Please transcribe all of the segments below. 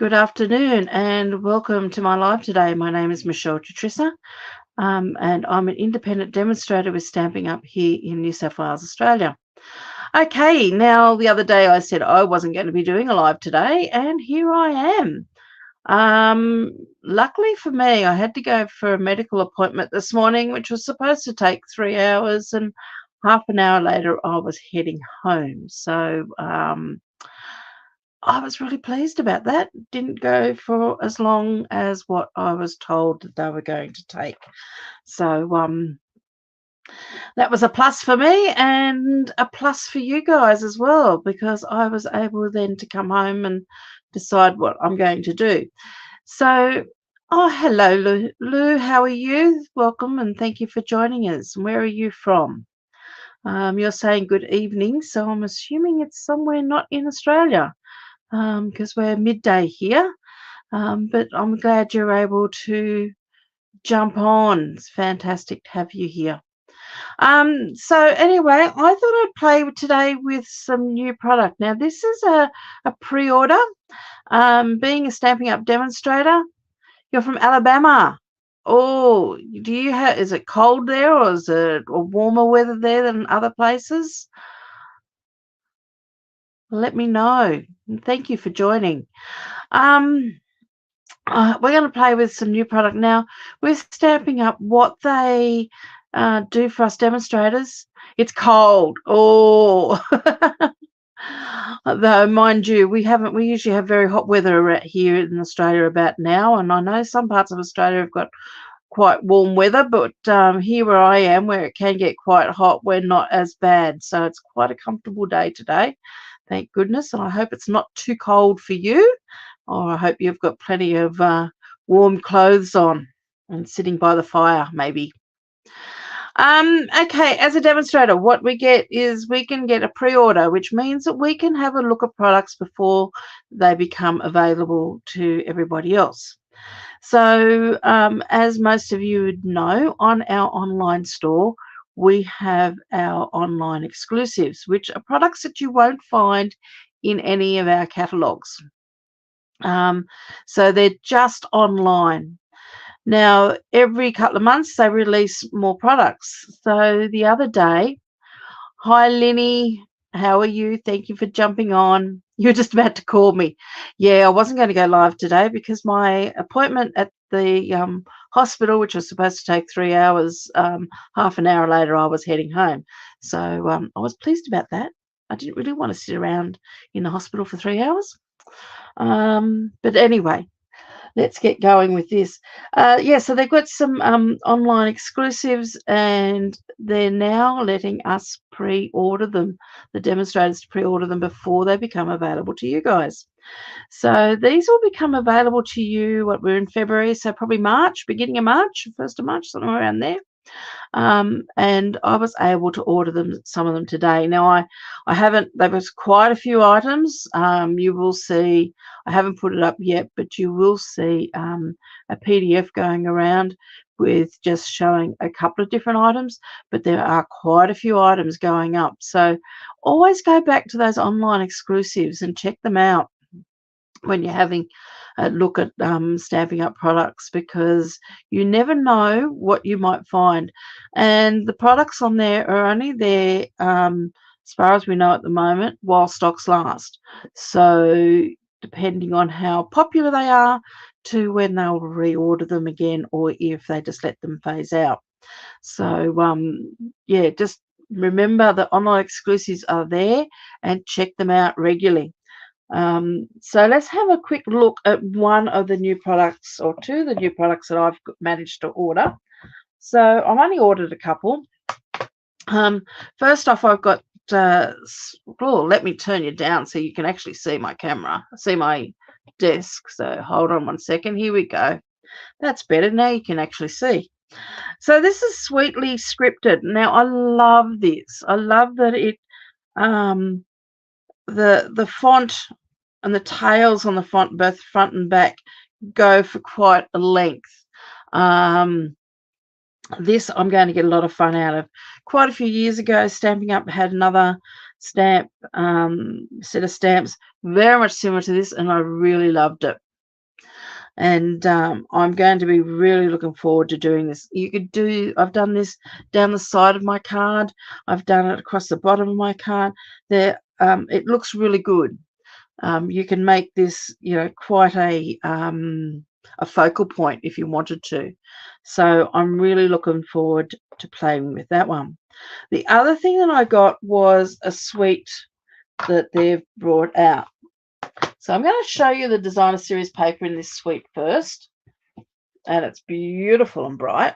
Good afternoon and welcome to my live today. My name is Michelle Tutrissa, and I'm an independent demonstrator with Stampin' Up here in New South Wales, Australia. Okay, now the other day I said I wasn't going to be doing a live today, and here I am. Luckily for me, I had to go for a medical appointment this morning, which was supposed to take 3 hours, and half an hour later I was heading home. So I was really pleased about that. Didn't go for as long as what I was told that they were going to take. So that was a plus for me and a plus for you guys as well, because I was able then to come home and decide what I'm going to do. So, oh, hello, Lou. Lou, how are you? Welcome and thank you for joining us. Where are you from? You're saying good evening, so I'm assuming it's somewhere not in Australia, because we're midday here. But I'm glad you're able to jump on. It's fantastic to have you here. So anyway, I thought I'd play today with some new product. Now, this is a pre-order. Being a Stampin' Up demonstrator, you're from Alabama. Oh, is it cold there, or is it warmer weather there than other places? Let me know. Thank you for joining. We're going to play with some new product now. We're Stampin' Up what they do for us demonstrators. It's cold. Oh, though mind you, we usually have very hot weather here in Australia about now, and I know some parts of Australia have got quite warm weather, but here where I am, where it can get quite hot, we're not as bad. So it's quite a comfortable day today, thank goodness, and I hope it's not too cold for you. Oh, I hope you've got plenty of warm clothes on and sitting by the fire, maybe. Okay, as a demonstrator, what we get is we can get a pre-order, which means that we can have a look at products before they become available to everybody else. So, as most of you would know, on our online store, we have our online exclusives, which are products that you won't find in any of our catalogues. So they're just online. Now, every couple of months, they release more products. So the other day, hi, Linny, how are you? Thank you for jumping on. You're just about to call me. Yeah, I wasn't going to go live today because my appointment at the hospital, which was supposed to take 3 hours, half an hour later, I was heading home. So I was pleased about that. I didn't really want to sit around in the hospital for 3 hours. But anyway, let's get going with this. Yeah, so they've got some online exclusives, and they're now letting us pre-order them, the demonstrators to pre-order them before they become available to you guys. So these will become available to you, we're in February, so probably March, beginning of March, 1st of March, somewhere around there. And I was able to order some of them today. Now I haven't, there was quite a few items. You will see, I haven't put it up yet, but you will see a PDF going around with just showing a couple of different items, but there are quite a few items going up. So always go back to those online exclusives and check them out when you're having a look at Stampin' Up products, because you never know what you might find. And the products on there are only there, as far as we know at the moment, while stocks last. So depending on how popular they are to when they'll reorder them again, or if they just let them phase out. So yeah, just remember the online exclusives are there and check them out regularly. So let's have a quick look at one of the new products, or two of the new products that I've managed to order. So I've only ordered a couple. First off, I've got, let me turn you down so you can actually see my camera, see my desk. So hold on one second. Here we go. That's better. Now you can actually see. So this is Sweetly Scripted. Now I love this. I love that it, the font and the tails on the font, both front and back, go for quite a length. This I'm going to get a lot of fun out of. Quite a few years ago, Stampin' Up had another stamp set of stamps very much similar to this, and I really loved it. And I'm going to be really looking forward to doing this. I've done this down the side of my card. I've done it across the bottom of my card. It looks really good. You can make this, quite a focal point if you wanted to. So I'm really looking forward to playing with that one. The other thing that I got was a suite that they've brought out. So I'm going to show you the designer series paper in this suite first. And it's beautiful and bright.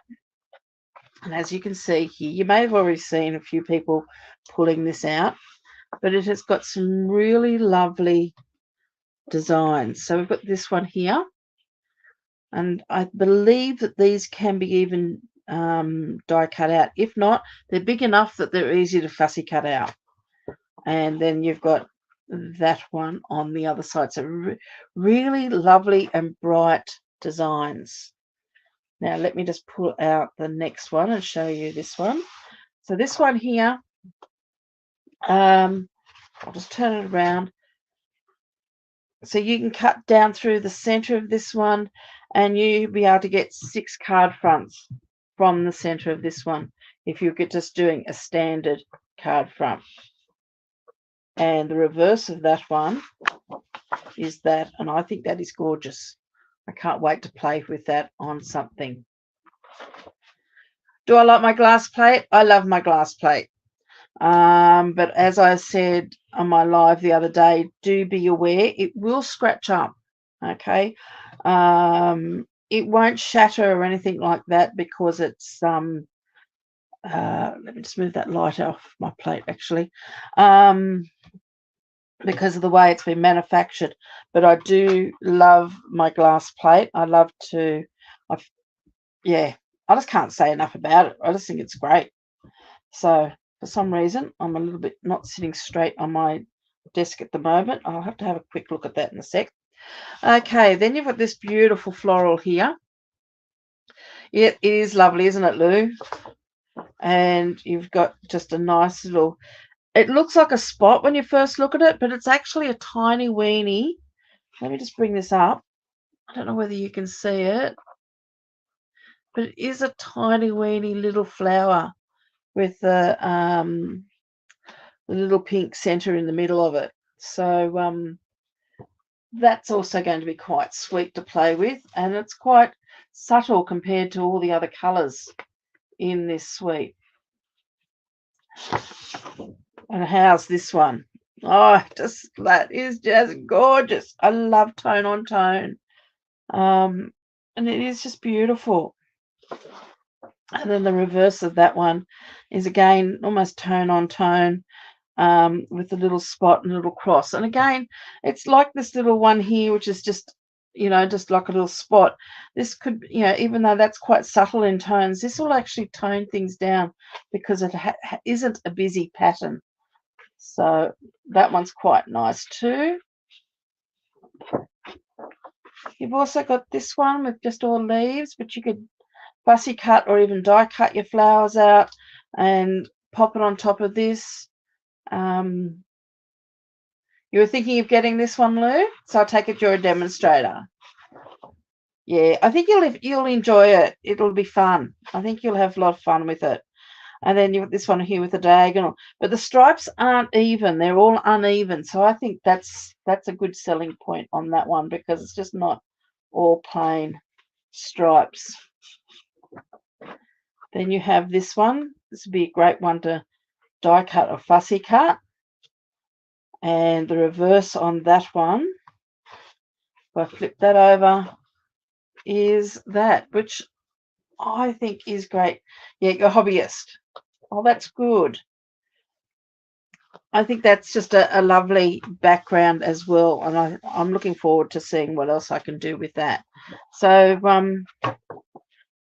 And as you can see here, you may have already seen a few people pulling this out, but it has got some really lovely designs. So we've got this one here, and I believe that these can be even die cut out. If not, they're big enough that they're easy to fussy cut out. And then you've got that one on the other side. So really lovely and bright designs. Now let me just pull out the next one and show you this one. So this one here, I'll just turn it around. So you can cut down through the center of this one, and you'll be able to get 6 card fronts from the center of this one if you're just doing a standard card front. And the reverse of that one is that, and I think that is gorgeous. I can't wait to play with that on something. Do I like my glass plate? I love my glass plate. But as I said on my live the other day, do be aware it will scratch up. Okay. It won't shatter or anything like that because it's let me just move that light off my plate actually. Because of the way it's been manufactured. But I do love my glass plate. I just can't say enough about it. I just think it's great. So for some reason, I'm a little bit not sitting straight on my desk at the moment. I'll have to have a quick look at that in a sec. Okay, then you've got this beautiful floral here. It is lovely, isn't it, Lou? And you've got just a nice little... It looks like a spot when you first look at it, but it's actually a tiny weenie. Let me just bring this up. I don't know whether you can see it, but it is a tiny weeny little flower with the little pink center in the middle of it. So that's also going to be quite sweet to play with, and it's quite subtle compared to all the other colors in this suite. And how's this one? Oh, that is just gorgeous. I love tone on tone. And it is just beautiful. And then the reverse of that one is again almost tone on tone, with a little spot and a little cross. And again, it's like this little one here, which is just, just like a little spot. This could, even though that's quite subtle in tones, this will actually tone things down because it isn't a busy pattern. So that one's quite nice too. You've also got this one with just all leaves, but you could fussy cut or even die cut your flowers out and pop it on top of this. You were thinking of getting this one, Lou? So I take it you're a demonstrator. Yeah, I think you'll enjoy it. It'll be fun. I think you'll have a lot of fun with it. And then you've got this one here with a diagonal, but the stripes aren't even; they're all uneven. So I think that's a good selling point on that one because it's just not all plain stripes. Then you have this one. This would be a great one to die cut or fussy cut. And the reverse on that one, if I flip that over, is that, which I think is great. Yeah, you're a hobbyist. Oh, that's good. I think that's just a lovely background as well, and I'm looking forward to seeing what else I can do with that. So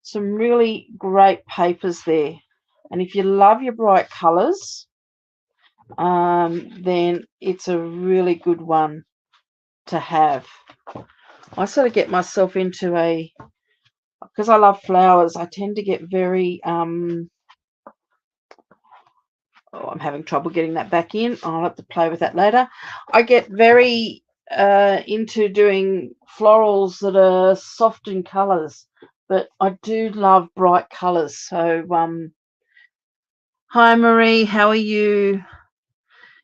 some really great papers there, and if you love your bright colors, then it's a really good one to have. I sort of get myself into because I love flowers, I tend to get very I'm having trouble getting that back in. I'll have to play with that later. I get very into doing florals that are soft in colours, but I do love bright colours. So hi Marie, how are you?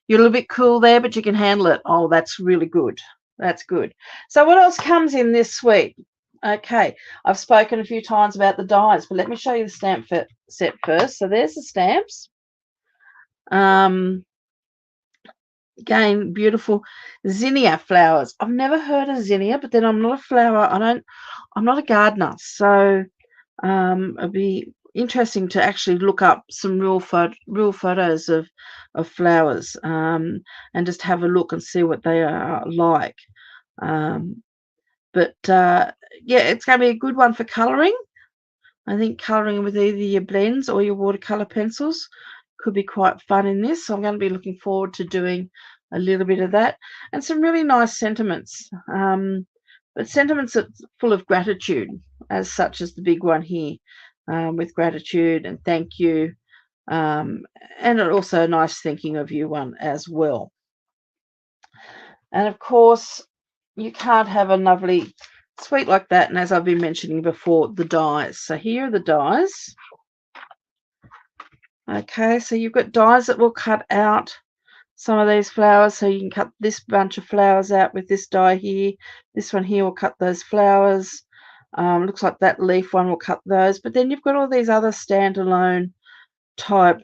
You're a little bit cool there, but you can handle it. Oh, that's really good. That's good. So what else comes in this suite? Okay, I've spoken a few times about the dies, but let me show you the stamp set first. So there's the stamps. Again, beautiful zinnia flowers. I've never heard of zinnia, but then I'm not a flower. I'm not a gardener, so it'd be interesting to actually look up some real photos of flowers, and just have a look and see what they are like. But yeah, it's going to be a good one for colouring. I think colouring with either your blends or your watercolour pencils could be quite fun in this. So I'm going to be looking forward to doing a little bit of that, and some really nice sentiments. But sentiments are full of gratitude, as such as the big one here, with gratitude and thank you, and also a nice thinking of you one as well. And of course, you can't have a lovely suite like that. And as I've been mentioning before, the dies. So here are the dies. Okay, so you've got dies that will cut out some of these flowers. So you can cut this bunch of flowers out with this die here. This one here will cut those flowers. Looks like that leaf one will cut those. But then you've got all these other standalone type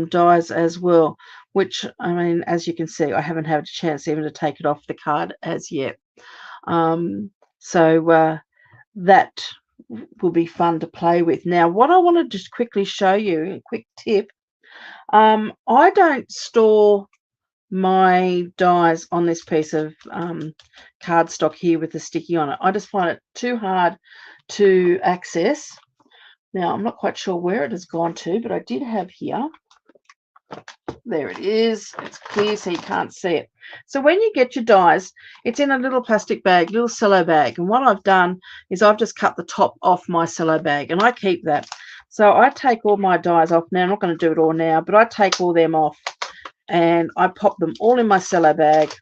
dies as well, which, I mean, as you can see, I haven't had a chance even to take it off the card as yet. So that will be fun to play with. Now, what I want to just quickly show you, a quick tip, I don't store my dies on this piece of cardstock here with the sticky on it. I just find it too hard to access. Now, I'm not quite sure where it has gone to, but I did have here. There it is. It's clear so you can't see it. So when you get your dies, it's in a little plastic bag, little cello bag. And what I've done is I've just cut the top off my cello bag, and I keep that. So I take all my dies off now. I'm not going to do it all now, but I take all them off and I pop them all in my cello bag.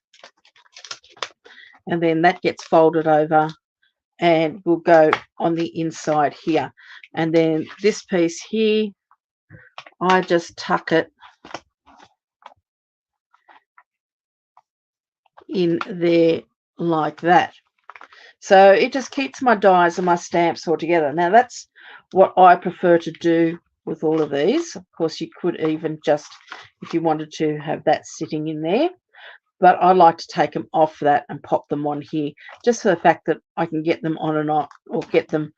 And then that gets folded over and will go on the inside here. And then this piece here, I just tuck it in there like that. So it just keeps my dies and my stamps all together. Now that's what I prefer to do with all of these. Of course, you could even just, if you wanted to, have that sitting in there, but I like to take them off that and pop them on here, just for the fact that I can get them on and off, or get them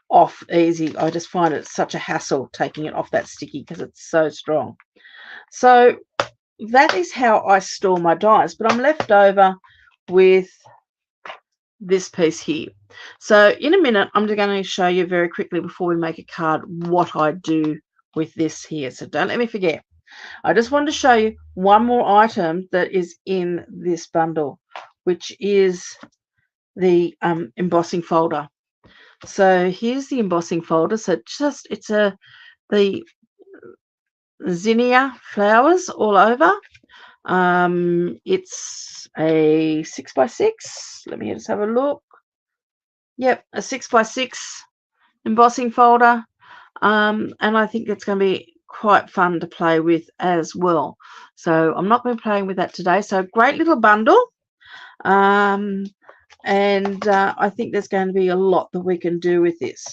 off easy. I just find it such a hassle taking it off that sticky because it's so strong. So that is how I store my dies, but I'm left over with this piece here. So in a minute, I'm just going to show you very quickly before we make a card what I do with this here. So don't let me forget. I just wanted to show you one more item that is in this bundle, which is the embossing folder. So here's the embossing folder. So it's the zinnia flowers all over. It's a 6x6. Let me just have a look. Yep, a 6x6 embossing folder. And I think it's going to be quite fun to play with as well. So I'm not going to be playing with that today. So great little bundle. And I think there's going to be a lot that we can do with this.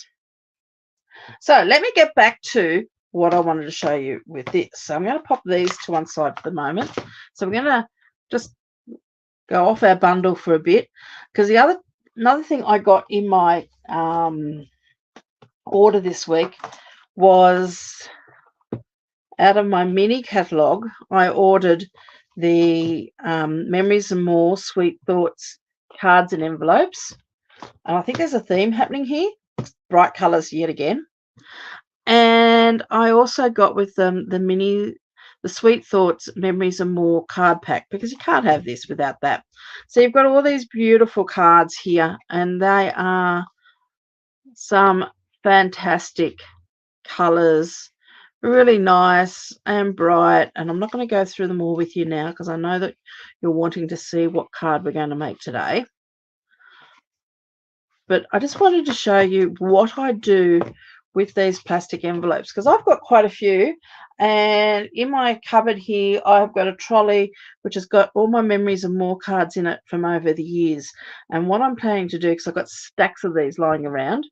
So let me get back to what I wanted to show you with this. So I'm going to pop these to one side for the moment. So we're going to just go off our bundle for a bit, because another thing I got in my order this week was out of my mini catalogue. I ordered the Memories and More Sweet Thoughts cards and envelopes, and I think there's a theme happening here, bright colours yet again. And I also got with them the Sweet Thoughts Memories and More card pack, because you can't have this without that. So you've got all these beautiful cards here, and they are some fantastic colours, really nice and bright. And I'm not going to go through them all with you now, because I know that you're wanting to see what card we're going to make today. But I just wanted to show you what I do with these plastic envelopes, because I've got quite a few, and in my cupboard here I've got a trolley which has got all my memories and more cards in it from over the years. And what I'm planning to do, because I've got stacks of these lying around,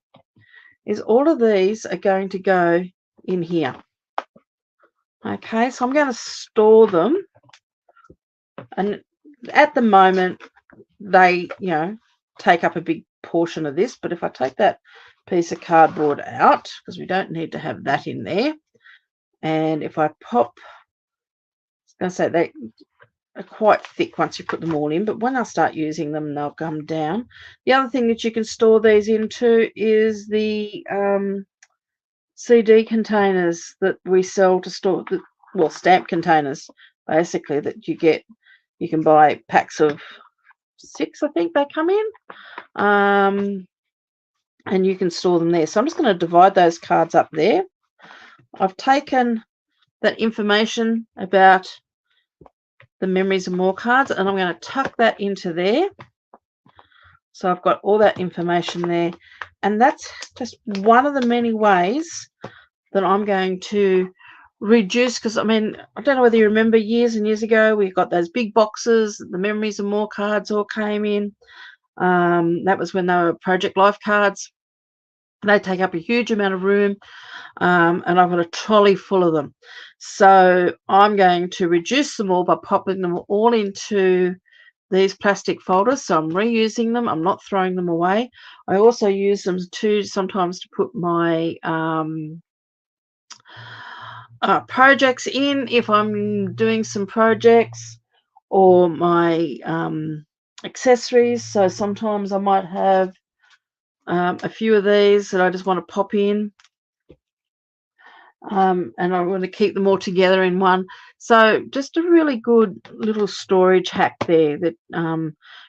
is all of these are going to go in here. Okay, so I'm going to store them, and at the moment they, you know, take up a big portion of this. But if I take that piece of cardboard out, because we don't need to have that in there, and if I pop, I was going to say they are quite thick once you put them all in, but when I start using them they'll come down. The other thing that you can store these into is the CD containers that we sell to store, well, stamp containers basically, that you get. You can buy packs of 6, I think they come in, and you can store them there. So I'm just going to divide those cards up there. I've taken that information about the memories and more cards, and I'm going to tuck that into there. So I've got all that information there, and that's just one of the many ways that I'm going to reduce, because I mean, I don't know whether you remember years and years ago we got those big boxes, the memories and more cards all came in. That was when they were Project Life cards. They take up a huge amount of room, and I've got a trolley full of them. So I'm going to reduce them all by popping them all into these plastic folders. So I'm reusing them. I'm not throwing them away. I also use them too sometimes to put my projects in, if I'm doing some projects, or my accessories. So sometimes I might have a few of these that I just want to pop in, and I want to keep them all together in one. So just a really good little storage hack there that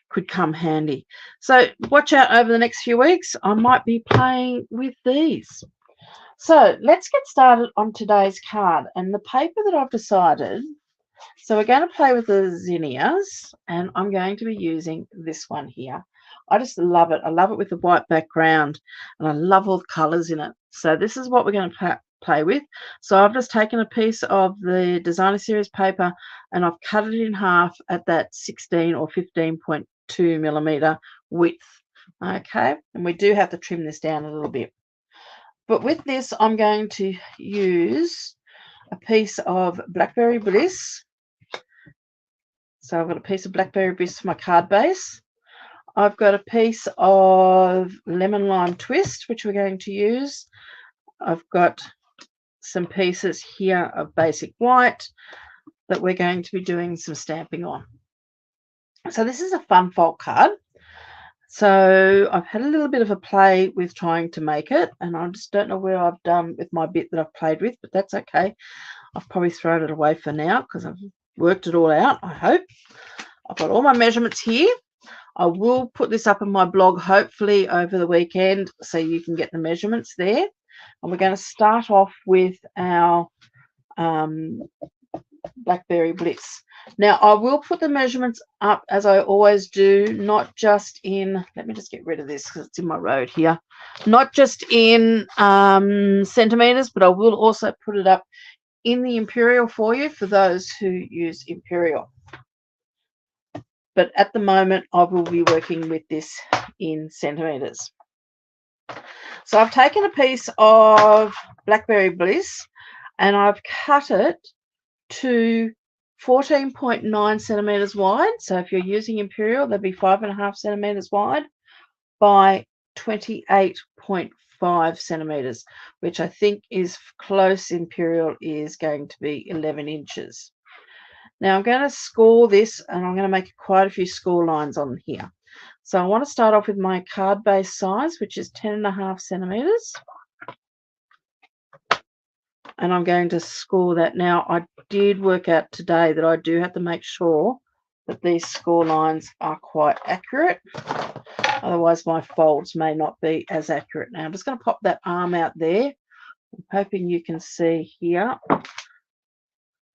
could come handy. So watch out over the next few weeks. I might be playing with these. So let's get started on today's card, and the paper that I've decided. So we're going to play with the zinnias, and I'm going to be using this one here. I just love it. I love it with the white background, and I love all the colours in it. So this is what we're going to play with. So I've just taken a piece of the designer series paper, and I've cut it in half at that 16 or 15.2 millimeter width. Okay, and we do have to trim this down a little bit. But with this, I'm going to use a piece of Blackberry Bliss. So I've got a piece of Blackberry Bliss for my card base. I've got a piece of Lemon Lime Twist, which we're going to use. I've got some pieces here of Basic White that we're going to be doing some stamping on. So this is a fun fold card. So I've had a little bit of a play with trying to make it, and I just don't know where I've done with my bit that I've played with, but that's okay. I've probably thrown it away for now because I've worked it all out, I hope. I've got all my measurements here. I will put this up on my blog hopefully over the weekend so you can get the measurements there. And we're going to start off with our Blackberry Bliss. Now I will put the measurements up as I always do, not just in, let me just get rid of this because it's in my road here, not just in centimeters, but I will also put it up in the imperial for you for those who use imperial. But at the moment I will be working with this in centimeters. So I've taken a piece of Blackberry Bliss and I've cut it to 14.9 centimeters wide. So if you're using imperial, that'd be 5.5 centimeters wide by 28.5 centimeters, which I think is close. Imperial is going to be 11 inches. Now I'm going to score this, and I'm going to make quite a few score lines on here. So I want to start off with my card base size, which is 10.5 centimeters. And I'm going to score that. Now, I did work out today that I do have to make sure that these score lines are quite accurate. Otherwise, my folds may not be as accurate. Now, I'm just going to pop that arm out there. I'm hoping you can see here.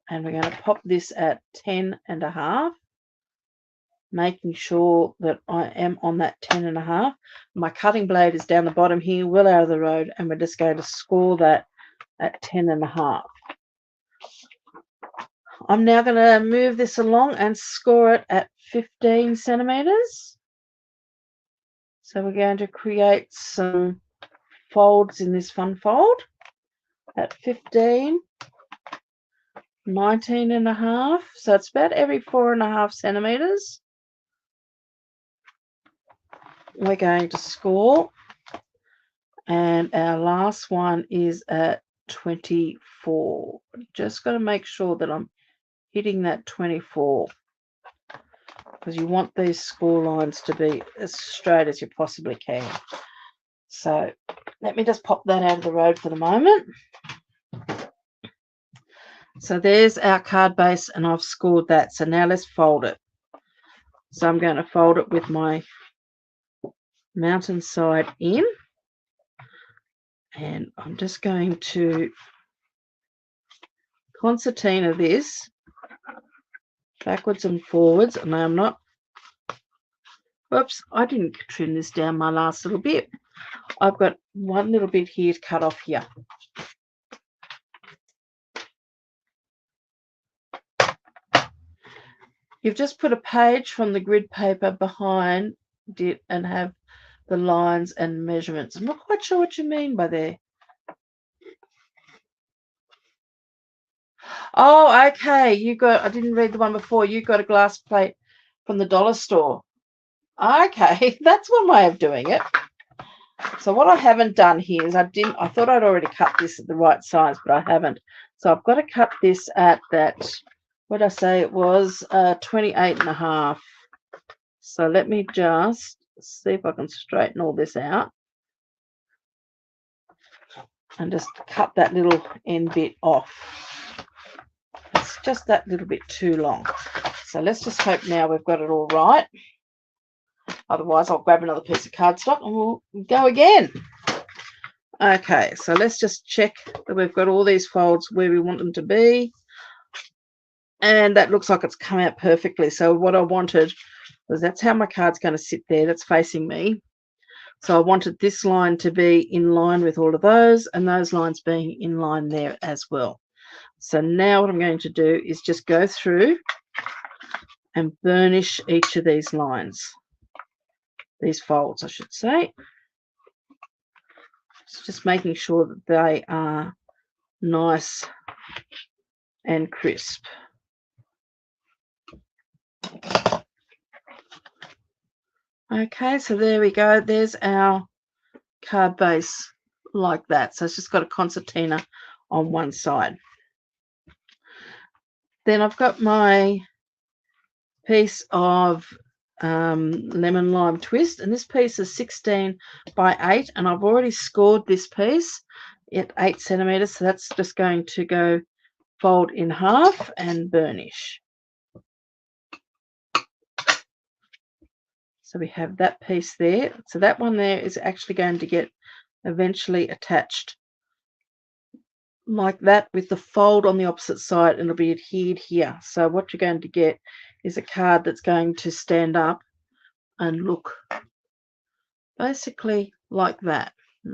And we're going to pop this at 10.5. making sure that I am on that 10.5. My cutting blade is down the bottom here, well out of the road, and we're just going to score that at 10.5. I'm now going to move this along and score it at 15 centimeters. So we're going to create some folds in this fun fold at 15, 19.5. So it's about every 4.5 centimeters. We're going to score, and our last one is at 24. Just got to make sure that I'm hitting that 24, because you want these score lines to be as straight as you possibly can. So let me just pop that out of the road for the moment. So there's our card base, and I've scored that. So now let's fold it. So I'm going to fold it with my mountain side in, and I'm just going to concertina this backwards and forwards, and I'm not, whoops, I didn't trim this down my last little bit. I've got one little bit here to cut off here. You've just put a page from the grid paper behind it and have the lines and measurements. I'm not quite sure what you mean by there. Oh, okay. I didn't read the one before. You got a glass plate from the dollar store. Okay, that's one way of doing it. So what I haven't done here is I thought I'd already cut this at the right size, but I haven't. So I've got to cut this at that, what did I say it was, 28.5. So let me just see if I can straighten all this out and just cut that little end bit off. It's just that little bit too long. So let's just hope now we've got it all right. Otherwise, I'll grab another piece of cardstock and we'll go again. Okay, so let's just check that we've got all these folds where we want them to be. And that looks like it's come out perfectly. So what I wanted was, that's how my card's going to sit there. That's facing me. So I wanted this line to be in line with all of those, and those lines being in line there as well. So now what I'm going to do is just go through and burnish each of these lines. These folds, I should say. So just making sure that they are nice and crisp. Okay, so there we go. There's our card base like that. So it's just got a concertina on one side. Then I've got my piece of lemon lime twist, and this piece is 16 by 8, and I've already scored this piece at 8 centimeters, so that's just going to go fold in half and burnish. So we have that piece there. So that one there is actually going to get eventually attached like that with the fold on the opposite side, and it'll be adhered here. So what you're going to get is a card that's going to stand up and look basically like that.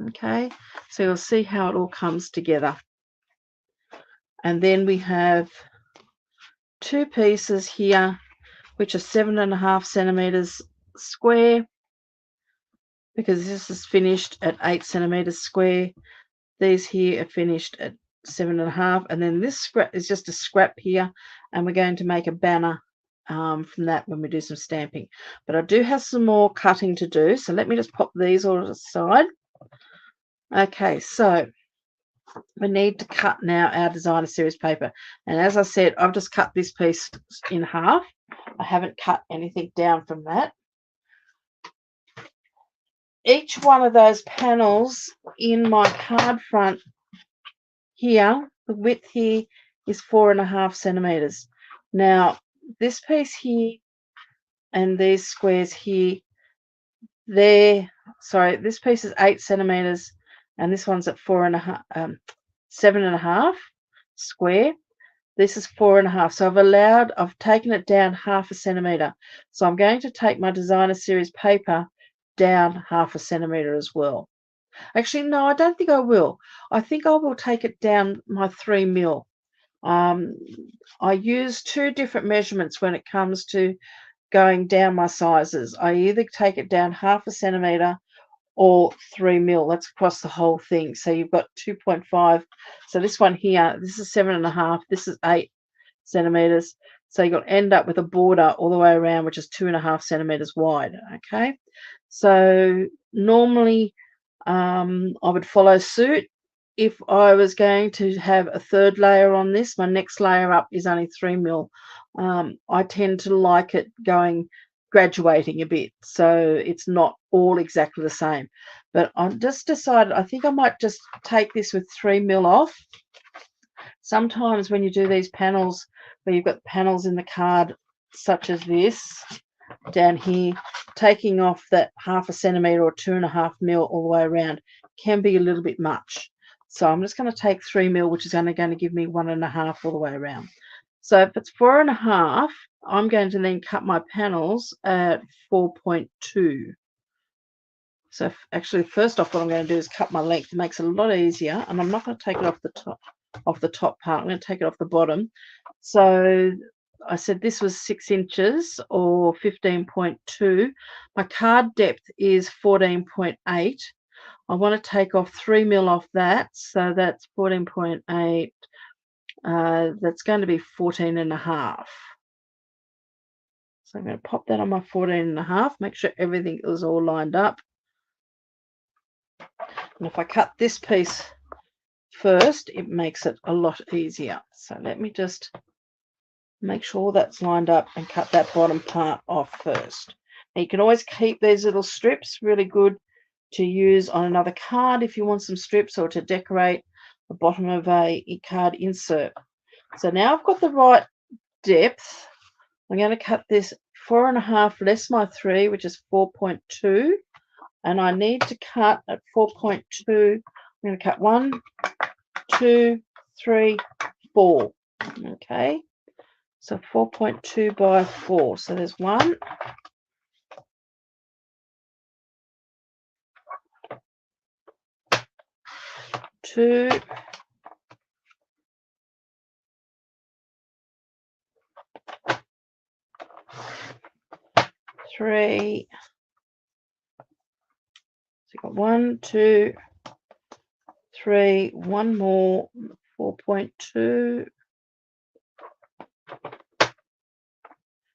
Okay, so you'll see how it all comes together. And then we have two pieces here which are 7.5 centimeters square, because this is finished at 8 centimeters square. These here are finished at 7.5, and then this scrap is just a scrap here, and we're going to make a banner from that when we do some stamping. But I do have some more cutting to do, so let me just pop these all aside. Okay, so we need to cut now our designer series paper, and as I said, I've just cut this piece in half. I haven't cut anything down from that. Each one of those panels in my card front here, the width here is 4.5 centimeters. Now this piece here and these squares here, this piece is 8 centimeters and this one's at 7.5 square. This is 4.5. So I've taken it down 0.5 centimetre. So I'm going to take my designer series paper down 0.5 centimetre as well. Actually, no, I don't think I will. I think I will take it down my 3 mil. I use two different measurements when it comes to going down my sizes. I either take it down 0.5 centimetre or 3 mil. That's across the whole thing. So you've got 2.5. So this one here, this is 7.5. This is 8 centimeters. So you'll end up with a border all the way around, which is 2.5 centimeters wide. Okay. So normally I would follow suit. If I was going to have a third layer on this, my next layer up is only 3 mil. I tend to like it graduating a bit, so it's not all exactly the same. But I've just decided, I think I might just take this with 3 mil off. Sometimes when you do these panels, where you've got panels in the card, such as this, down here, taking off that 0.5 centimetre or 2.5 mil all the way around can be a little bit much. So I'm just going to take 3 mil, which is only going to give me 1.5 all the way around. So if it's 4.5, I'm going to then cut my panels at 4.2. So actually, first off, what I'm going to do is cut my length. It makes it a lot easier, and I'm not going to take it off the top part. I'm going to take it off the bottom. So I said this was 6 inches or 15.2. My card depth is 14.8. I want to take off 3 mil off that, so that's 14.8. That's going to be 14.5. So I'm going to pop that on my 14.5. Make sure everything is all lined up. And if I cut this piece first, it makes it a lot easier. So let me just make sure that's lined up and cut that bottom part off first. Now you can always keep these little strips, really good to use on another card if you want some strips or to decorate the bottom of a card insert. So now I've got the right depth. I'm going to cut this 4.5 less my 3, which is 4.2. And I need to cut at 4.2. I'm going to cut 1, 2, 3, 4. Okay. So 4.2 by 4. So there's 1, 2, 3. So you've got 1, 2, 3, 1 more, 4.2.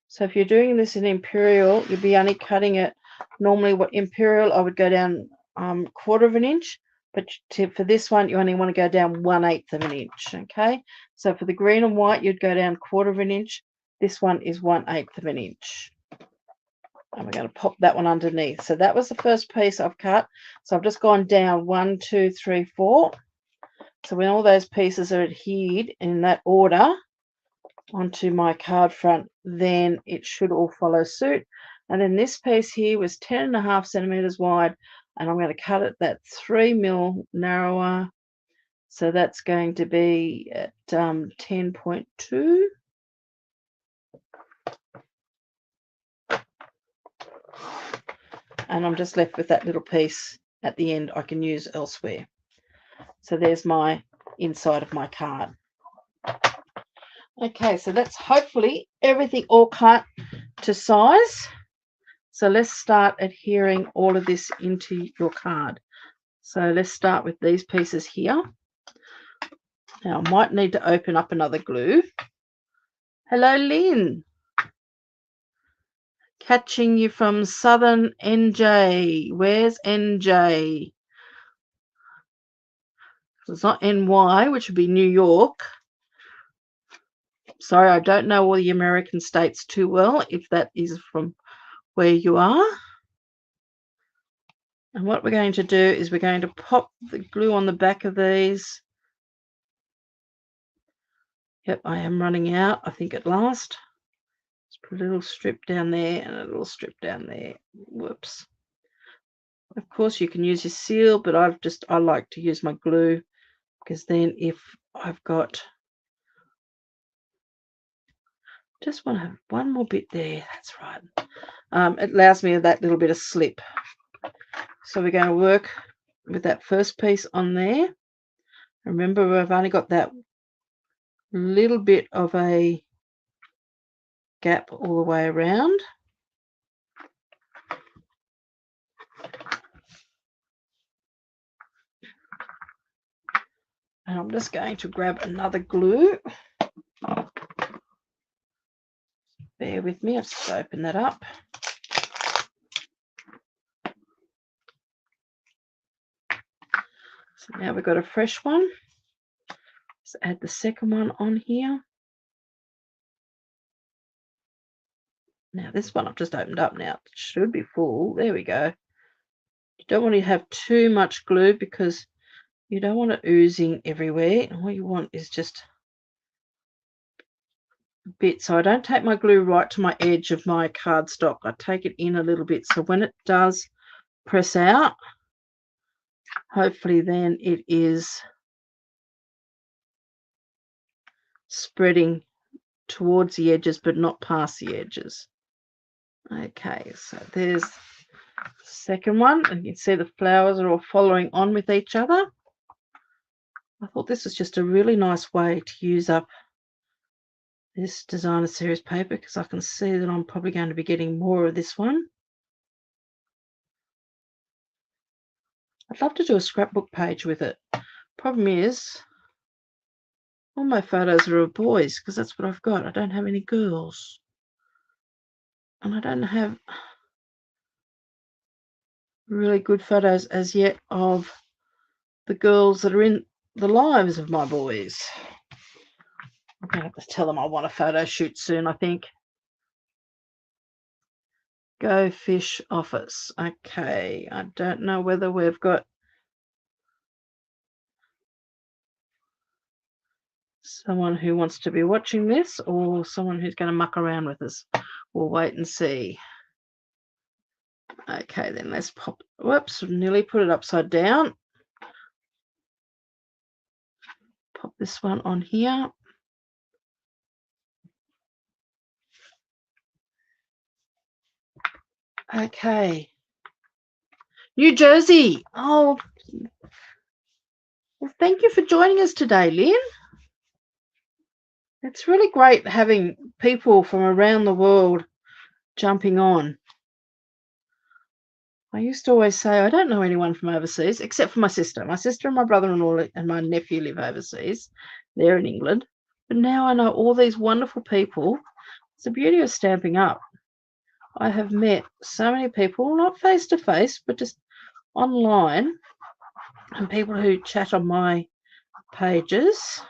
So if you're doing this in Imperial, you'd be only cutting it. Normally, what Imperial, I would go down 1/4 of an inch, but for this one, you only want to go down 1/8 of an inch. Okay. So for the green and white, you'd go down 1/4 of an inch. This one is 1/8 of an inch. And we're going to pop that one underneath. So that was the first piece I've cut. So I've just gone down 1, 2, 3, 4. So when all those pieces are adhered in that order onto my card front, then it should all follow suit. And then this piece here was 10.5 centimeters wide, and I'm going to cut it that 3 mil narrower. So that's going to be at 10.2. And I'm just left with that little piece at the end I can use elsewhere. So there's my inside of my card. Okay, so that's hopefully everything all cut to size. So let's start adhering all of this into your card. So let's start with these pieces here. Now I might need to open up another glue. Hello, Lynn. Catching you from Southern NJ. Where's NJ? It's not NY, which would be New York. Sorry, I don't know all the American states too well, if that is from where you are. And what we're going to do is we're going to pop the glue on the back of these. Yep, I am running out, I think, at last. Let's put a little strip down there and a little strip down there. Whoops. Of course, you can use your seal, but I like to use my glue, because then if I've got Just want to have one more bit there. That's right. It allows me that little bit of slip. So we're going to work with that first piece on there. Remember, we've only got that little bit of a gap all the way around. And I'm just going to grab another glue. Bear with me, I'll just open that up. So now we've got a fresh one. Let's add the second one on here. Now this one I've just opened up now. It should be full. There we go. You don't want to have too much glue because you don't want it oozing everywhere. All you want is just a bit. So I don't take my glue right to my edge of my cardstock. I take it in a little bit. So when it does press out, hopefully then it is spreading towards the edges but not past the edges. Okay, so there's the second one, and you can see the flowers are all following on with each other. I thought this was just a really nice way to use up this designer series paper because I can see that I'm probably going to be getting more of this one. I'd love to do a scrapbook page with it. Problem is, all my photos are of boys because that's what I've got. I don't have any girls. And I don't have really good photos as yet of the girls that are in the lives of my boys. I'm going to have to tell them I want a photo shoot soon, I think. Go Fish Office. Okay, I don't know whether we've got someone who wants to be watching this or someone who's going to muck around with us. We'll wait and see. Okay, then let's pop. Whoops, nearly put it upside down. Pop this one on here. Okay. New Jersey. Oh, well, thank you for joining us today, Lynn. It's really great having people from around the world jumping on. I used to always say I don't know anyone from overseas except for my sister. My sister and my brother-in-law and my nephew live overseas. They're in England. But now I know all these wonderful people. It's the beauty of Stamping Up. I have met so many people, not face-to-face, but just online, and people who chat on my pages.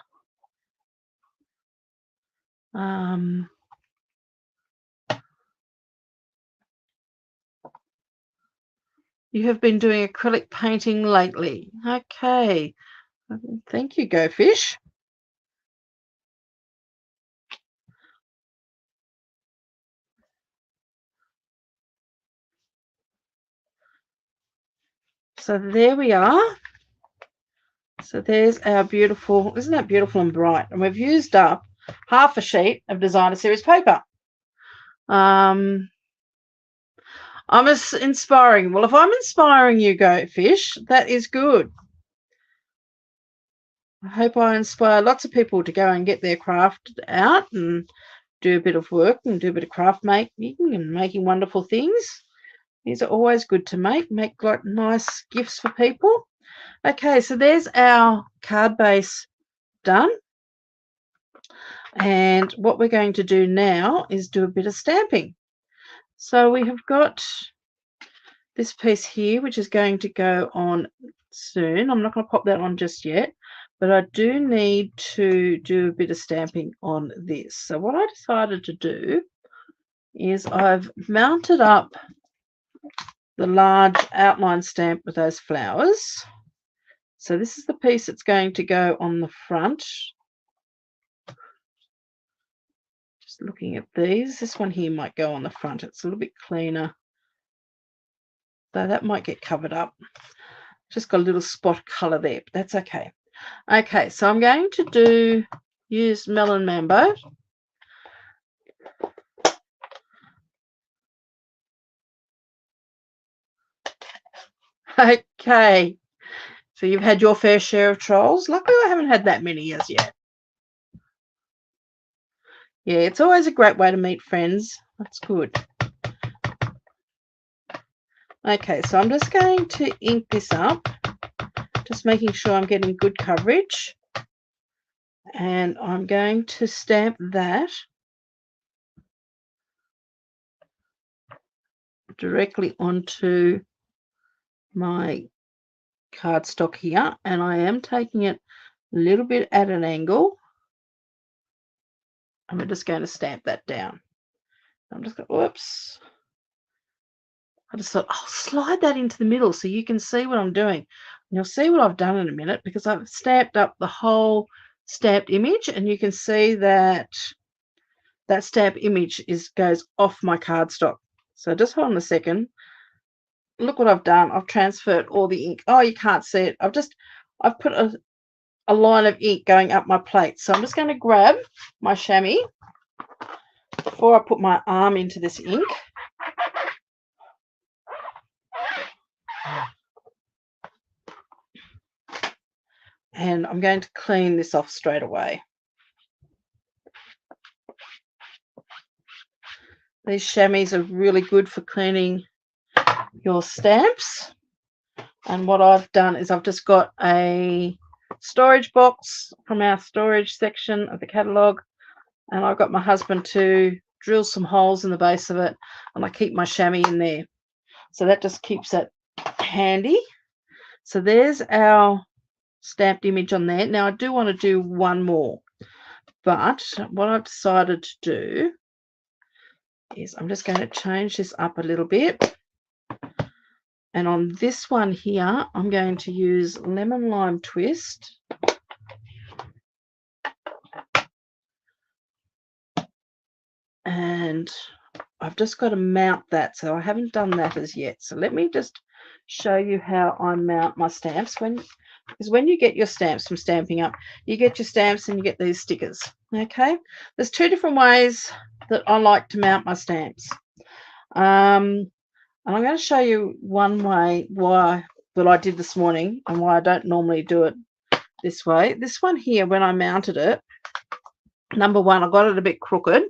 You have been doing acrylic painting lately. Okay. Thank you, Go Fish. So there we are. So there's our beautiful, isn't that beautiful and bright? And we've used up half a sheet of designer series paper. I'm inspiring. Well, if I'm inspiring you, Go Fish, that is good. I hope I inspire lots of people to go and get their craft out and do a bit of work and do a bit of craft making and making wonderful things. These are always good to make like nice gifts for people. Okay, so there's our card base done. And what we're going to do now is do a bit of stamping. So we have got this piece here, which is going to go on soon. I'm not going to pop that on just yet, but I do need to do a bit of stamping on this. So what I decided to do is I've mounted up the large outline stamp with those flowers. So this is the piece that's going to go on the front. Just looking at these, this one here might go on the front. It's a little bit cleaner, though that might get covered up. Just got a little spot color there, but that's okay. Okay, so I'm going to use Melon Mambo. Okay, so you've had your fair share of trolls. Luckily, I haven't had that many as yet. Yeah, it's always a great way to meet friends. That's good. Okay, so I'm just going to ink this up, just making sure I'm getting good coverage. And I'm going to stamp that directly onto my cardstock here, and I am taking it a little bit at an angle, and we're just going to stamp that down. I'm just going to, whoops. I just thought I'll slide that into the middle so you can see what I'm doing. And you'll see what I've done in a minute, because I've stamped up the whole stamped image, and you can see that that stamp image goes off my cardstock. So just hold on a second. Look what I've done. I've transferred all the ink. Oh, you can't see it. I've put a line of ink going up my plate. So I'm just going to grab my chamois before I put my arm into this ink. And I'm going to clean this off straight away. These chamois are really good for cleaning your stamps. And what I've done is I've just got a storage box from our storage section of the catalogue, and I've got my husband to drill some holes in the base of it, and I keep my chamois in there. So that just keeps it handy. So there's our stamped image on there. Now I do want to do one more, but what I've decided to do is I'm just going to change this up a little bit. And on this one here, I'm going to use Lemon Lime Twist. And I've just got to mount that, so I haven't done that as yet. So let me just show you how I mount my stamps. Because when you get your stamps from Stampin' Up, you get your stamps and you get these stickers. Okay, there's two different ways that I like to mount my stamps. And I'm going to show you one way that I did this morning and why I don't normally do it this way. This one here, when I mounted it, number one, I got it a bit crooked,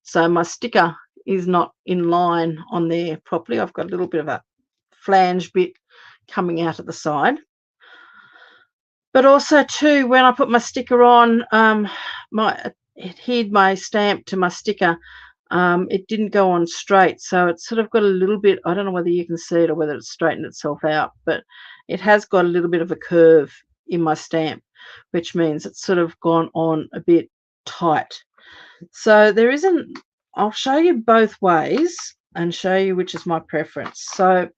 so my sticker is not in line on there properly. I've got a little bit of a flange bit coming out at the side. But also too, when I put my sticker on, it hid my stamp to my sticker. It didn't go on straight, so it's sort of got a little bit, I don't know whether you can see it or whether it's straightened itself out, but it has got a little bit of a curve in my stamp, which means it's sort of gone on a bit tight. So there isn't, I'll show you both ways and show you which is my preference. So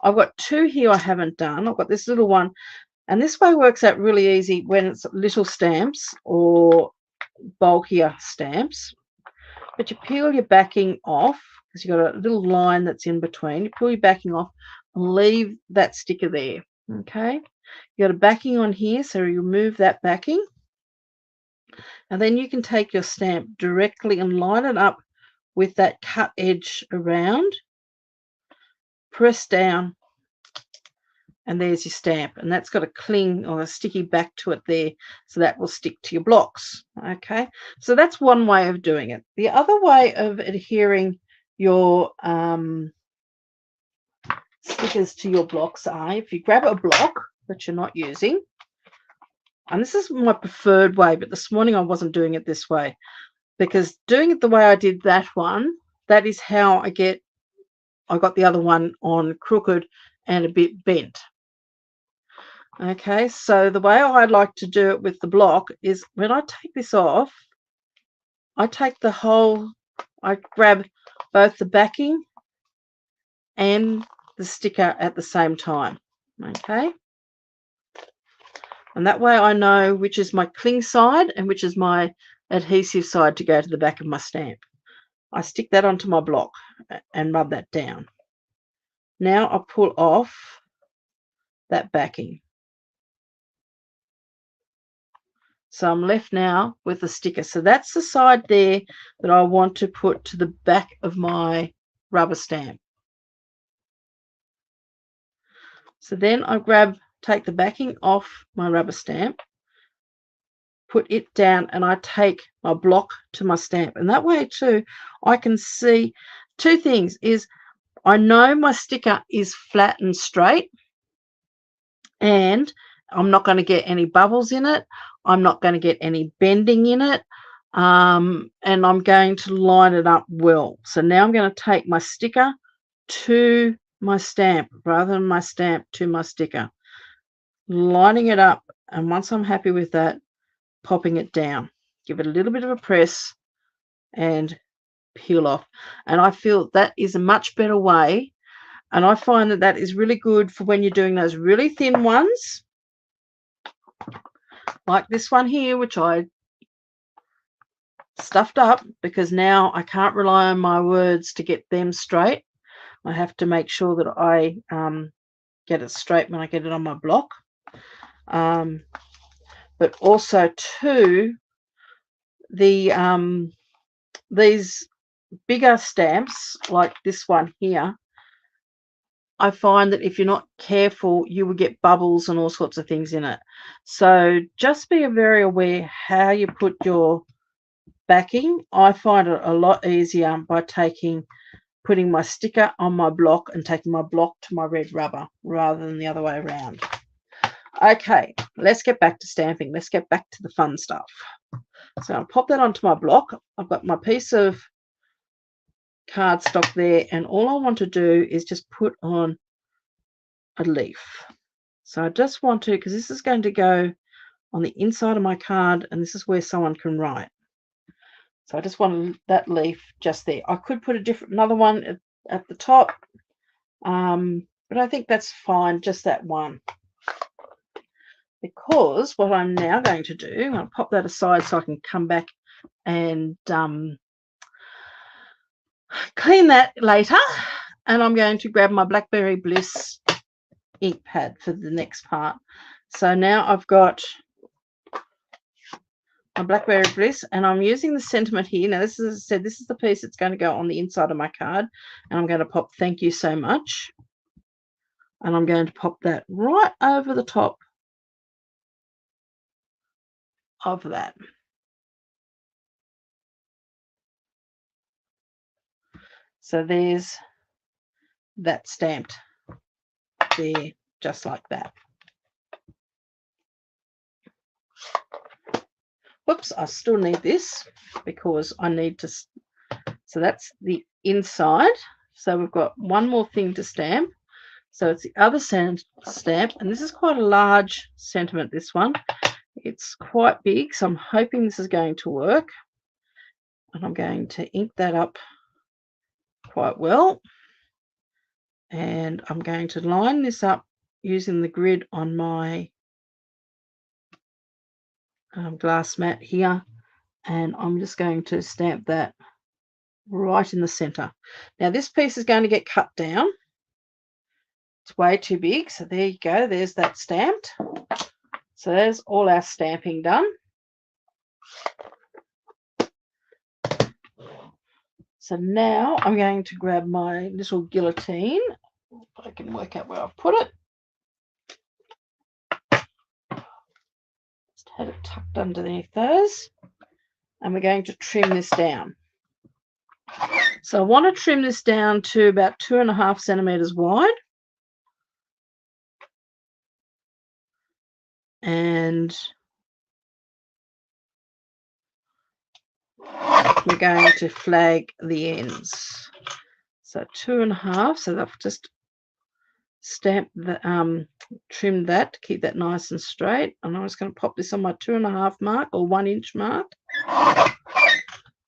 I've got two here I haven't done. I've got this little one, and this way works out really easy when it's little stamps or bulkier stamps. But you peel your backing off, because you've got a little line that's in between. You peel your backing off and leave that sticker there. Okay, you got a backing on here, so you remove that backing, and then you can take your stamp directly and line it up with that cut edge around, press down, and there's your stamp, and that's got a cling or a sticky back to it there, so that will stick to your blocks. Okay, so that's one way of doing it. The other way of adhering your stickers to your blocks are, if you grab a block that you're not using, and this is my preferred way, but this morning I wasn't doing it this way, because doing it the way I did that one, that is how I got the other one on crooked and a bit bent. Okay, so the way I like to do it with the block is when I take this off, I grab both the backing and the sticker at the same time. Okay, and that way I know which is my cling side and which is my adhesive side to go to the back of my stamp. I stick that onto my block and rub that down. Now I pull off that backing. So I'm left now with the sticker. So that's the side there that I want to put to the back of my rubber stamp. So then I take the backing off my rubber stamp, put it down, and I take my block to my stamp. And that way too, I can see two things is I know my sticker is flat and straight, and I'm not going to get any bubbles in it. I'm not going to get any bending in it. And I'm going to line it up well. So now I'm going to take my sticker to my stamp rather than my stamp to my sticker, lining it up. And once I'm happy with that, popping it down, give it a little bit of a press and peel off. And I feel that is a much better way. And I find that that is really good for when you're doing those really thin ones, like this one here, which I stuffed up because now I can't rely on my words to get them straight. I have to make sure that I get it straight when I get it on my block. But also too, the these bigger stamps like this one here, I find that if you're not careful, you will get bubbles and all sorts of things in it. So just be very aware how you put your backing. I find it a lot easier by putting my sticker on my block and taking my block to my red rubber rather than the other way around. Okay, let's get back to stamping. Let's get back to the fun stuff. So I'll pop that onto my block. I've got my piece of cardstock there, and all I want to do is just put on a leaf. So I just want to, because this is going to go on the inside of my card, and this is where someone can write. So I just want that leaf just there. I could put another one at the top, but I think that's fine, just that one. Because what I'm now going to do, I'll pop that aside so I can come back and clean that later. And I'm going to grab my Blackberry Bliss ink pad for the next part. So now I've got my Blackberry Bliss, and I'm using the sentiment here. Now, this is, as I said, this is the piece that's going to go on the inside of my card, and I'm going to pop "Thank you so much," and I'm going to pop that right over the top of that. So there's that stamped there, just like that. Whoops, I still need this because I need to, so that's the inside. So we've got one more thing to stamp. So it's the other stamp, and this is quite a large sentiment, this one. It's quite big, so I'm hoping this is going to work. And I'm going to ink that up quite well. And I'm going to line this up using the grid on my glass mat here, and I'm just going to stamp that right in the center. Now this piece is going to get cut down. It's way too big, so there you go, there's that stamped. So there's all our stamping done. So now I'm going to grab my little guillotine. If I can work out where I've put it. Just had it tucked underneath those. And we're going to trim this down. So I want to trim this down to about 2.5 centimeters wide. And we're going to flag the ends. So 2.5. So I've just stamped the trimmed that to keep that nice and straight. And I'm just going to pop this on my 2.5 mark or 1 inch mark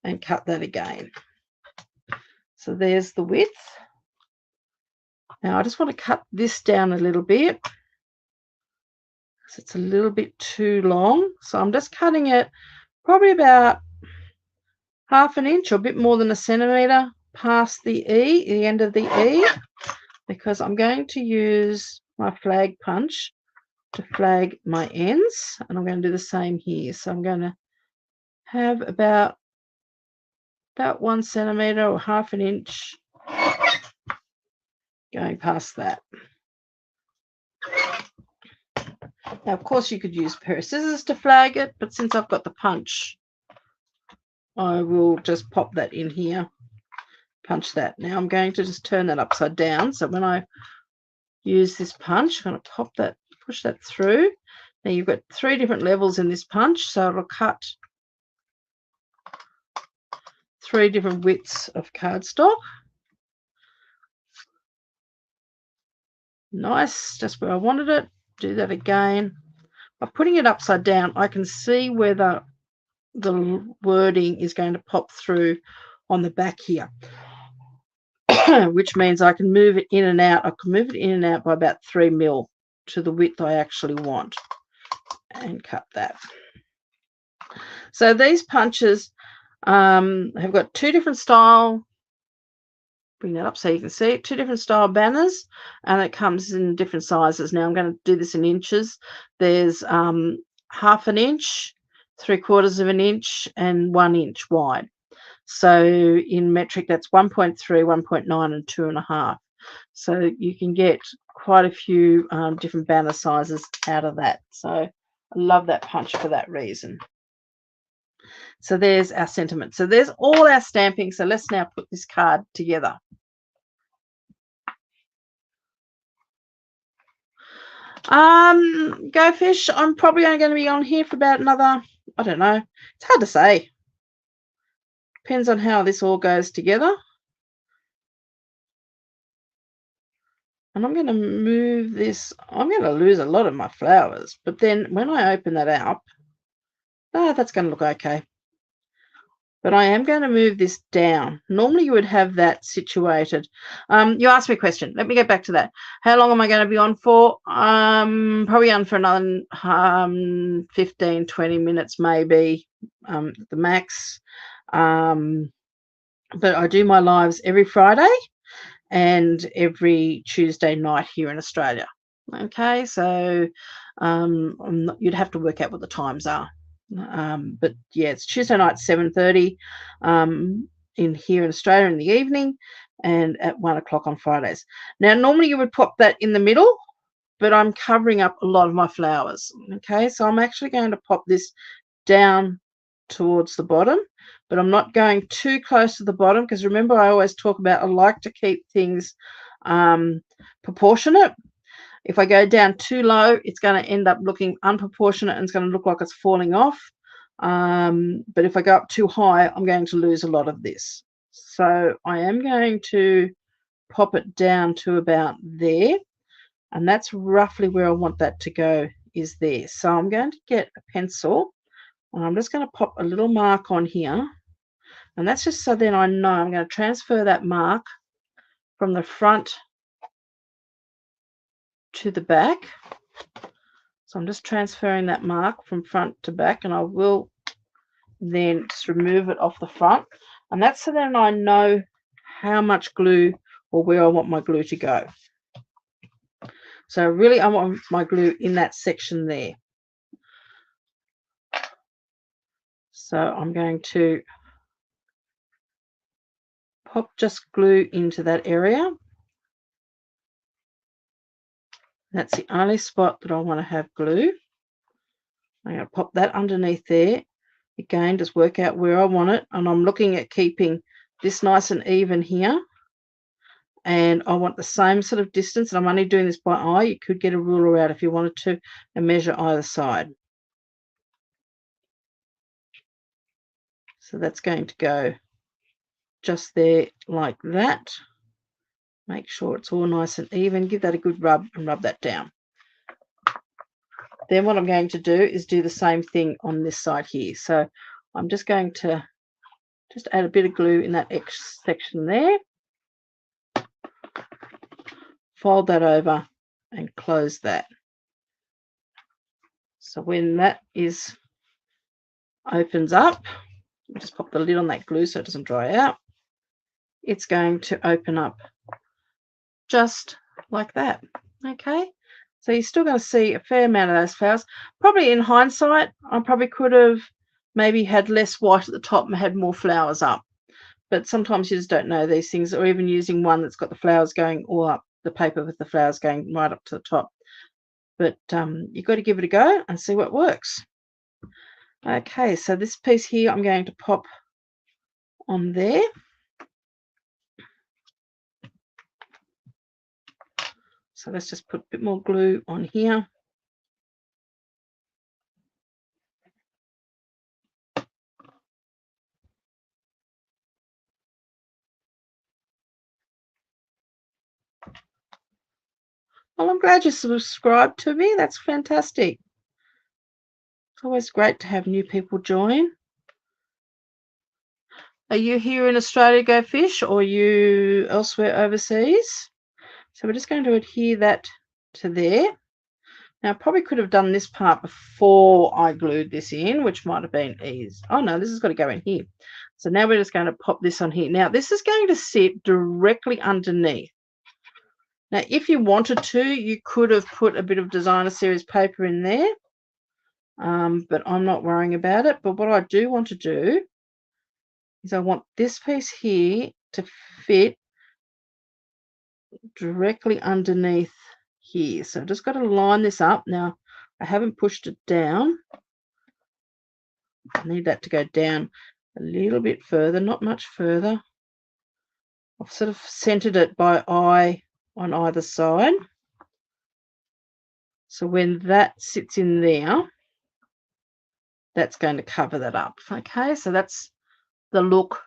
and cut that again. So there's the width. Now I just want to cut this down a little bit because it's a little bit too long. So I'm just cutting it probably about 1/2 inch or a bit more than 1 centimeter past the end of the E, because I'm going to use my flag punch to flag my ends, and I'm going to do the same here. So I'm going to have about 1 centimeter or 1/2 inch going past that. Now, of course, you could use a pair of scissors to flag it, but since I've got the punch, I will just pop that in here, punch that. Now I'm going to just turn that upside down. So when I use this punch, I'm going to pop that, push that through. Now you've got 3 different levels in this punch, so it'll cut 3 different widths of cardstock. Nice, just where I wanted it. Do that again. By putting it upside down, I can see where the wording is going to pop through on the back here, which means I can move it in and out. I can move it in and out by about 3 mil to the width I actually want, and cut that. So these punches have got 2 different style. Bring that up so you can see it. 2 different style banners, and it comes in different sizes. Now I'm going to do this in inches. There's 1/2 an inch, 3/4 of an inch, and 1 inch wide. So in metric, that's 1.3, 1.9, and 2.5. So you can get quite a few different banner sizes out of that. So I love that punch for that reason. So there's our sentiment. So there's all our stamping. So let's now put this card together. Go Fish, I'm probably only going to be on here for about another, I don't know. It's hard to say. Depends on how this all goes together. And I'm going to move this. I'm going to lose a lot of my flowers. But then when I open that up, that's going to look okay. But I am going to move this down. Normally you would have that situated. You asked me a question. Let me get back to that. How long am I going to be on for? Probably on for another 15, 20 minutes maybe, the max. But I do my lives every Friday and every Tuesday night here in Australia. Okay, so you'd have to work out what the times are. But yeah, it's Tuesday night 7:30 in here in Australia in the evening, and at 1 o'clock on Fridays. Now normally you would pop that in the middle, but I'm covering up a lot of my flowers. Okay, so I'm actually going to pop this down towards the bottom, but I'm not going too close to the bottom, because remember I always talk about I like to keep things proportionate. If I go down too low, it's going to end up looking unproportionate and it's going to look like it's falling off. But if I go up too high, I'm going to lose a lot of this. So I am going to pop it down to about there. And that's roughly where I want that to go, is there. So I'm going to get a pencil and I'm just going to pop a little mark on here. And that's just so then I know I'm going to transfer that mark from the front to the back. So I'm just transferring that mark from front to back, and I will then just remove it off the front. And that's so then I know how much glue or where I want my glue to go. So really I want my glue in that section there. So I'm going to pop just glue into that area. That's the only spot that I want to have glue. I'm going to pop that underneath there. Again, just work out where I want it. And I'm looking at keeping this nice and even here. And I want the same sort of distance. And I'm only doing this by eye. You could get a ruler out if you wanted to and measure either side. So that's going to go just there like that. Make sure it's all nice and even. Give that a good rub and rub that down. Then what I'm going to do is do the same thing on this side here. So I'm just going to just add a bit of glue in that extra section there. Fold that over and close that. So when that opens up, just pop the lid on that glue so it doesn't dry out. It's going to open up just like that. Okay, so you're still going to see a fair amount of those flowers. Probably in hindsight, I probably could have maybe had less white at the top and had more flowers up. But sometimes you just don't know these things, or even using one that's got the flowers going all up, the paper with the flowers going right up to the top. but you've got to give it a go and see what works. Okay, so this piece here I'm going to pop on there. So let's just put a bit more glue on here. Well, I'm glad you subscribed to me. That's fantastic. It's always great to have new people join. Are you here in Australia, Go Fish, or are you elsewhere overseas? So we're just going to adhere that to there. Now, I probably could have done this part before I glued this in, which might have been easy. Oh, no, this has got to go in here. So now we're just going to pop this on here. Now, this is going to sit directly underneath. Now, if you wanted to, you could have put a bit of designer series paper in there, but I'm not worrying about it. But what I do want to do is I want this piece here to fit directly underneath here. So I've just got to line this up. Now, I haven't pushed it down. I need that to go down a little bit further, not much further. I've sort of centered it by eye on either side. So when that sits in there, that's going to cover that up. Okay, so that's the look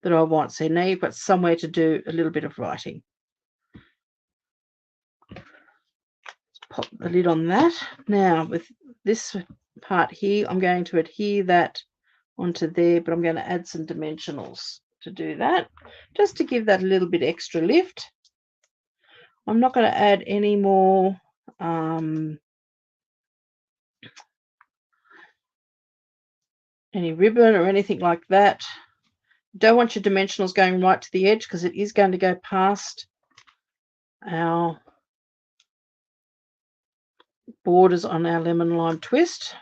that I want. So now you've got somewhere to do a little bit of writing. Pop the lid on that. Now with this part here, I'm going to adhere that onto there, but I'm going to add some dimensionals to do that, just to give that a little bit extra lift. I'm not going to add any more any ribbon or anything like that. Don't want your dimensionals going right to the edge because it is going to go past our borders on our lemon lime twist.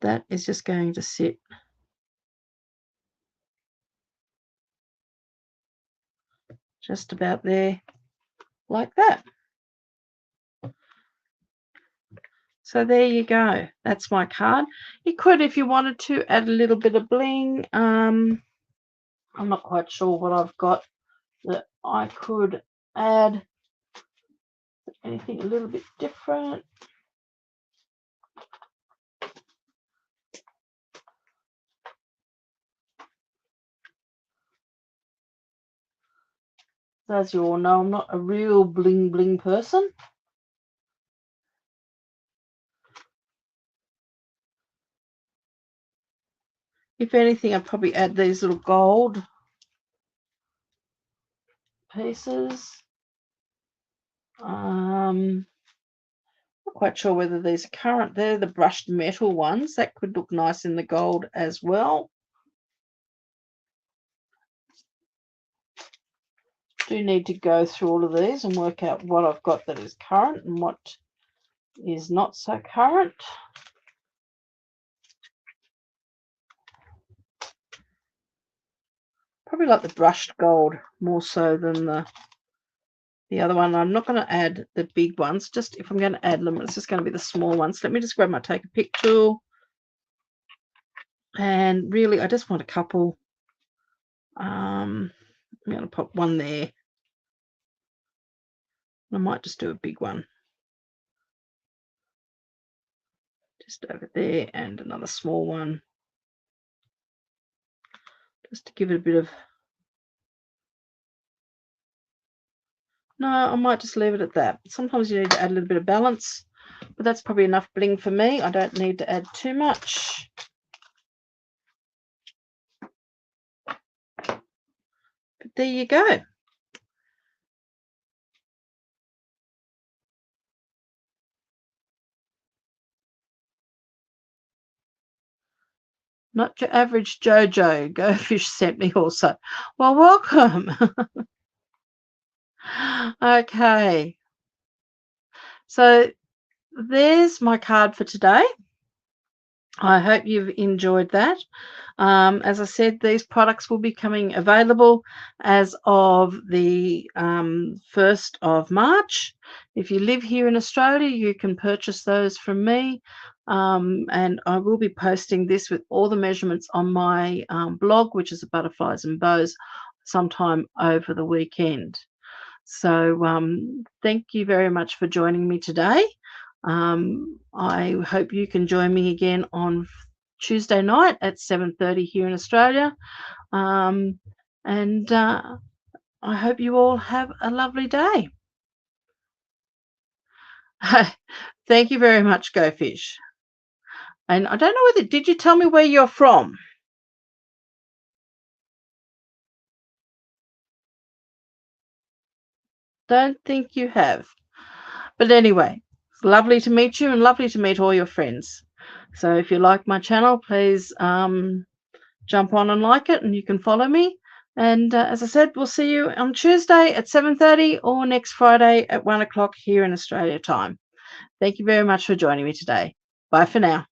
That is just going to sit just about there, like that. So there you go. That's my card. You could, if you wanted to, add a little bit of bling. I'm not quite sure what I've got that I could add. Anything a little bit different. As you all know, I'm not a real bling person. If anything, I'd probably add these little gold pieces. Not quite sure whether these are current. They're the brushed metal ones. That could look nice in the gold as well. Do need to go through all of these and work out what I've got that is current and what is not so current. Probably like the brushed gold more so than the other one. I'm not going to add the big ones. Just if I'm going to add them, it's just going to be the small ones. Let me just grab my take a pic tool. And really, I just want a couple. I'm going to pop one there. I might just do a big one. Just over there, and another small one. Just to give it a bit of... No, I might just leave it at that. Sometimes you need to add a little bit of balance, but that's probably enough bling for me. I don't need to add too much. But there you go. Not your average Jojo. Go Fish sent me also. Well, welcome. Okay. So there's my card for today. I hope you've enjoyed that. As I said, these products will be coming available as of the 1st of March. If you live here in Australia, you can purchase those from me. And I will be posting this with all the measurements on my blog, which is Butterflies and Bows, sometime over the weekend. So thank you very much for joining me today. I hope you can join me again on Tuesday night at 7:30 here in Australia. And I hope you all have a lovely day. Thank you very much, Go Fish. And I don't know whether, did you tell me where you're from? Don't think you have. But anyway, it's lovely to meet you and lovely to meet all your friends. So if you like my channel, please jump on and like it, and you can follow me. And as I said, we'll see you on Tuesday at 7:30 or next Friday at 1 o'clock here in Australia time. Thank you very much for joining me today. Bye for now.